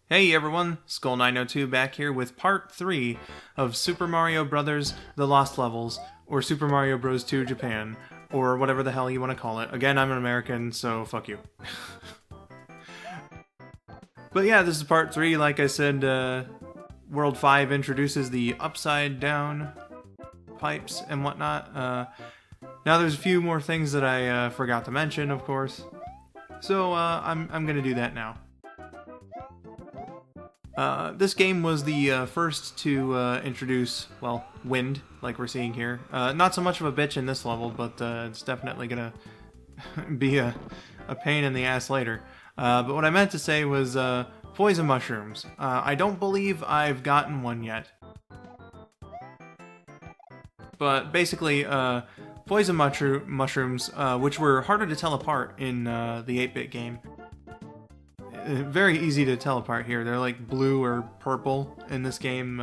Hey everyone, Skull902 back here with part 3 of Super Mario Bros. The Lost Levels, or Super Mario Bros. 2 Japan, or whatever the hell you want to call it. Again, I'm an American, so fuck you. But yeah, this is part 3. Like I said, World 5 introduces the upside down pipes and whatnot. Now there's a few more things that I forgot to mention, of course. So I'm gonna do that now. This game was the first to introduce, well, wind, like we're seeing here. Not so much of a bitch in this level, but it's definitely gonna be a pain in the ass later. But what I meant to say was poison mushrooms. I don't believe I've gotten one yet. But basically, poison mushrooms, which were harder to tell apart in the 8-bit game. Very easy to tell apart here. They're like blue or purple in this game.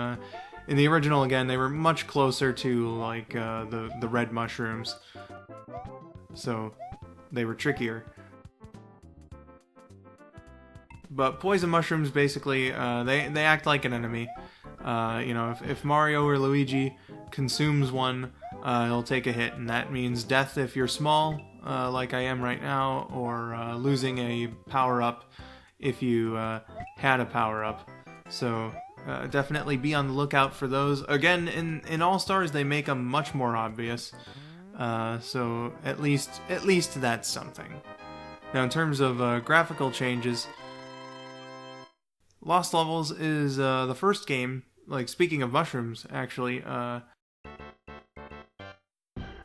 In the original, again, they were much closer to like the red mushrooms, so they were trickier. But poison mushrooms, basically, they act like an enemy. If Mario or Luigi consumes one, he'll take a hit, and that means death if you're small, like I am right now, or losing a power-up if you had a power-up. So definitely be on the lookout for those. Again, in All-Stars, they make them much more obvious. So at least that's something. Now, in terms of graphical changes, Lost Levels is the first game, like speaking of mushrooms, actually,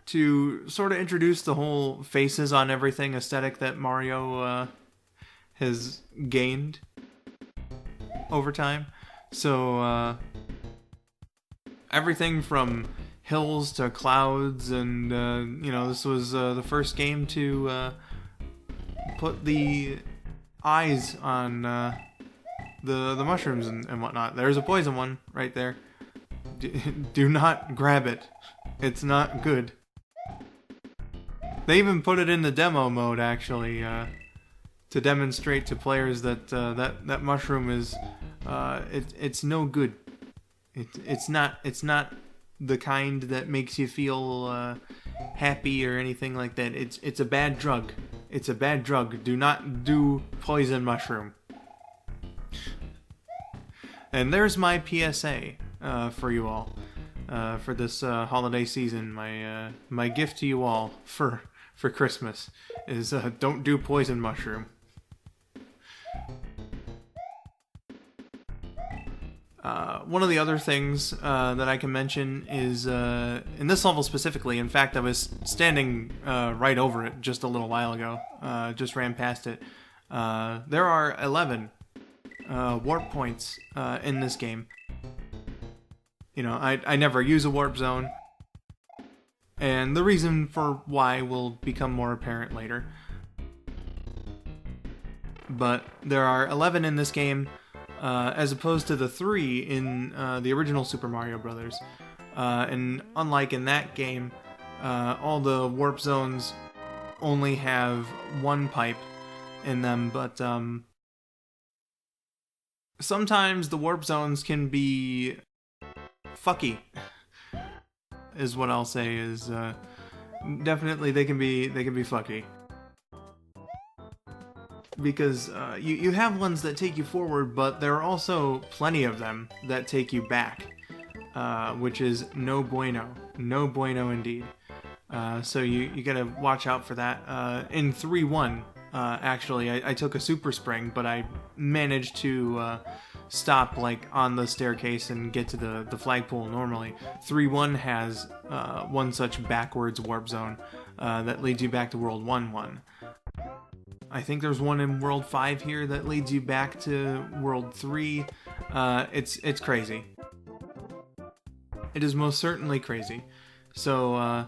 to sort of introduce the whole faces on everything aesthetic that Mario has gained over time. So everything from hills to clouds, and this was the first game to put the eyes on the mushrooms and whatnot. There's a poison one right there. Do not grab it. It's not good. They even put it in the demo mode, actually, to demonstrate to players that that mushroom is it's no good. It's not the kind that makes you feel happy or anything like that. It's a bad drug. It's a bad drug. Do not do poison mushroom. And there's my PSA for you all for this holiday season. My gift to you all for Christmas is don't do poison mushroom. One of the other things that I can mention is, in this level specifically, in fact, I was standing right over it just a little while ago, just ran past it. There are 11 warp points in this game. I never use a warp zone, and the reason for why will become more apparent later. But there are 11 in this game, as opposed to the 3 in the original Super Mario Bros. And unlike in that game, all the warp zones only have one pipe in them, but sometimes the warp zones can be fucky, is what I'll say. Is definitely they can be fucky. Because you have ones that take you forward, but there are also plenty of them that take you back, which is no bueno. No bueno indeed. So you gotta watch out for that. In 3-1, actually, I took a super spring, but I managed to stop like on the staircase and get to the flagpole normally. 3-1 has one such backwards warp zone that leads you back to World 1-1. I think there's one in World 5 here that leads you back to World 3. It's crazy. It is most certainly crazy. So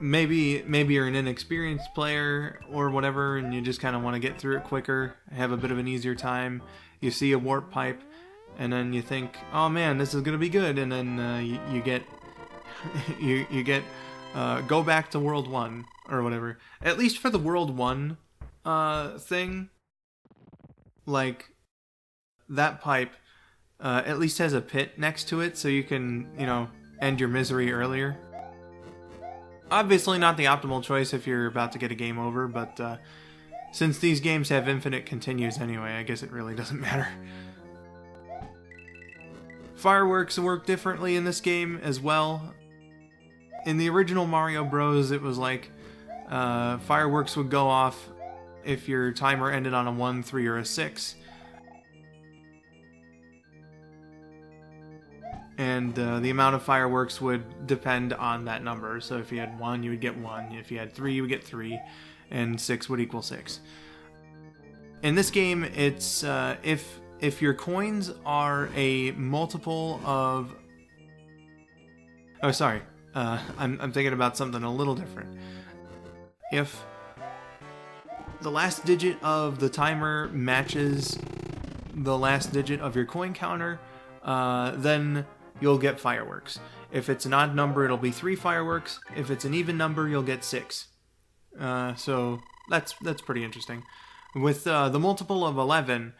maybe you're an inexperienced player or whatever, and you just kind of want to get through it quicker, have a bit of an easier time. You see a warp pipe, and then you think, oh man, this is gonna be good, and then you get go back to World 1 or whatever. At least for the World 1 thing, like, that pipe at least has a pit next to it, so you can, end your misery earlier. Obviously not the optimal choice if you're about to get a game over, but since these games have infinite continues anyway, I guess it really doesn't matter. Fireworks work differently in this game as well. In the original Mario Bros, it was like fireworks would go off if your timer ended on a 1, 3, or a 6. And the amount of fireworks would depend on that number. So if you had 1, you would get 1. If you had 3, you would get 3. And 6 would equal 6. In this game, it's if your coins are a multiple of... Oh, sorry. I'm thinking about something a little different. If the last digit of the timer matches the last digit of your coin counter, then you'll get fireworks. If it's an odd number, it'll be 3 fireworks. If it's an even number, you'll get 6. So that's pretty interesting. With the multiple of 11,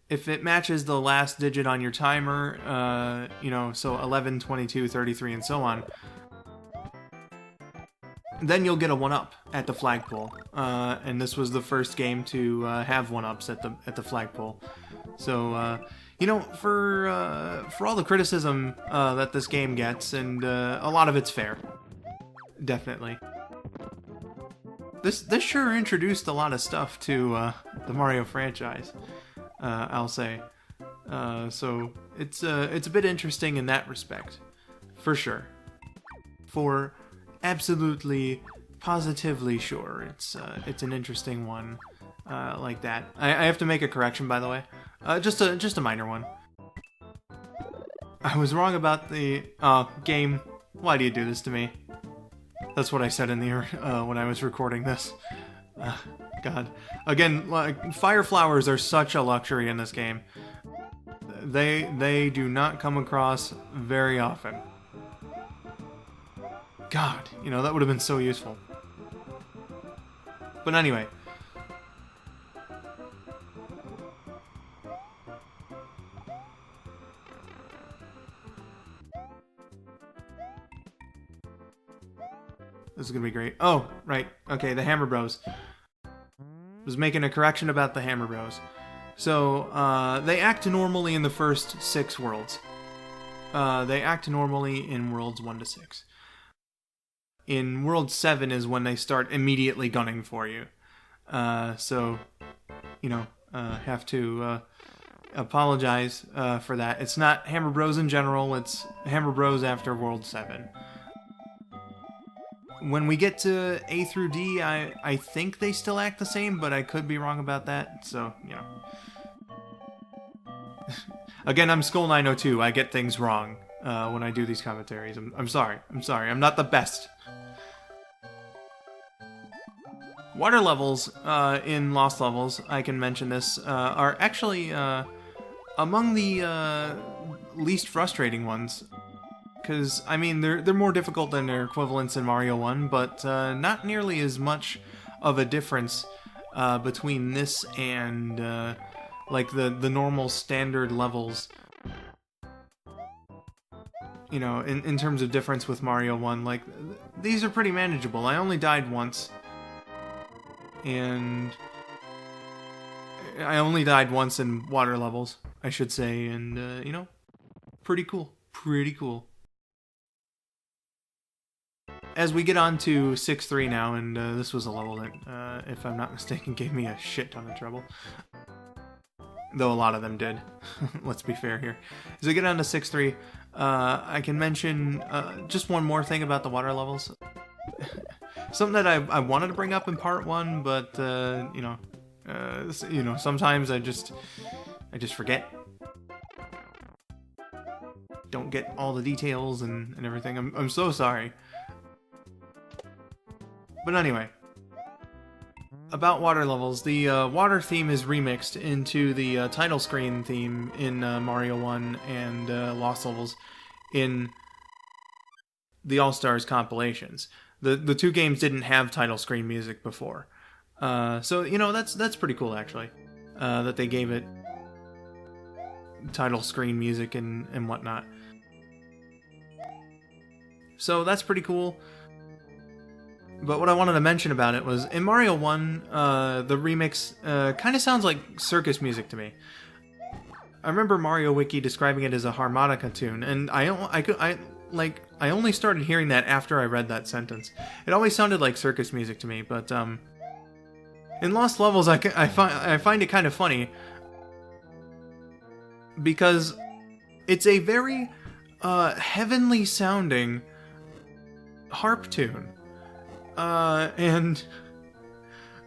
if it matches the last digit on your timer, so 11, 22, 33, and so on, then you'll get a 1-up at the flagpole. And this was the first game to have 1-ups at the flagpole. So, for all the criticism that this game gets, and a lot of it's fair, definitely. This sure introduced a lot of stuff to the Mario franchise, I'll say. So it's a bit interesting in that respect, for sure. For absolutely, positively sure, it's an interesting one like that. I have to make a correction, by the way. Just a minor one. I was wrong about the game. Why do you do this to me? That's what I said in the when I was recording this. God. Again, like, fire flowers are such a luxury in this game. They do not come across very often. God, that would have been so useful. But anyway. This is gonna be great. Oh, right. Okay, the Hammer Bros. Was making a correction about the Hammer Bros. So, they act normally in the first 6 worlds. They act normally in worlds 1 to 6. In world 7 is when they start immediately gunning for you. So, have to apologize for that. It's not Hammer Bros in general, it's Hammer Bros after world 7. When we get to A through D, I think they still act the same, but I could be wrong about that, so, Again, I'm Skull902, I get things wrong when I do these commentaries. I'm sorry, I'm not the best. Water levels in Lost Levels, I can mention this, are actually among the least frustrating ones. Because, they're more difficult than their equivalents in Mario 1, but not nearly as much of a difference between this and, the normal standard levels. In terms of difference with Mario 1, these are pretty manageable. I only died once. And I only died once in water levels, I should say, and, pretty cool. Pretty cool. As we get on to 6-3 now, and this was a level that, if I'm not mistaken, gave me a shit ton of trouble. Though a lot of them did. Let's be fair here. As we get on to 6-3, I can mention just one more thing about the water levels. Something that I wanted to bring up in part 1, but, sometimes I just forget. Don't get all the details and everything. I'm so sorry. But anyway, about water levels, the water theme is remixed into the title screen theme in Mario 1 and Lost Levels in the All-Stars compilations. The 2 games didn't have title screen music before. So, that's pretty cool, actually. that they gave it title screen music and whatnot. So that's pretty cool. But what I wanted to mention about it was, in Mario 1, the remix kind of sounds like circus music to me. I remember Mario Wiki describing it as a harmonica tune, and I only started hearing that after I read that sentence. It always sounded like circus music to me, but in Lost Levels, I find it kind of funny because it's a very heavenly sounding harp tune, and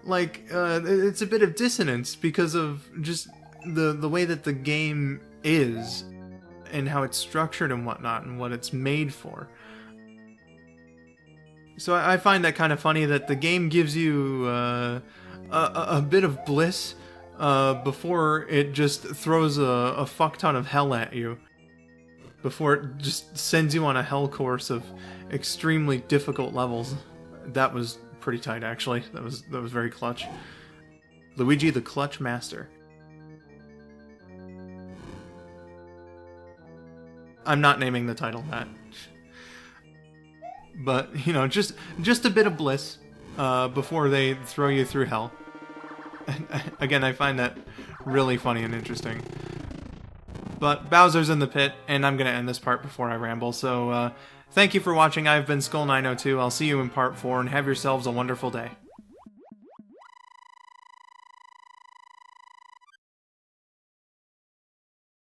it's a bit of dissonance because of just the way that the game is and how it's structured and whatnot and what it's made for. So I find that kind of funny that the game gives you a bit of bliss before it just throws a fuck ton of hell at you. Before it just sends you on a hell course of extremely difficult levels. That was pretty tight, actually. That was very clutch. Luigi the Clutch Master. I'm not naming the title that. But, you know, just a bit of bliss before they throw you through hell. And, again, I find that really funny and interesting. But Bowser's in the pit, and I'm going to end this part before I ramble. So, thank you for watching. I've been Skull902. I'll see you in part 4, and have yourselves a wonderful day.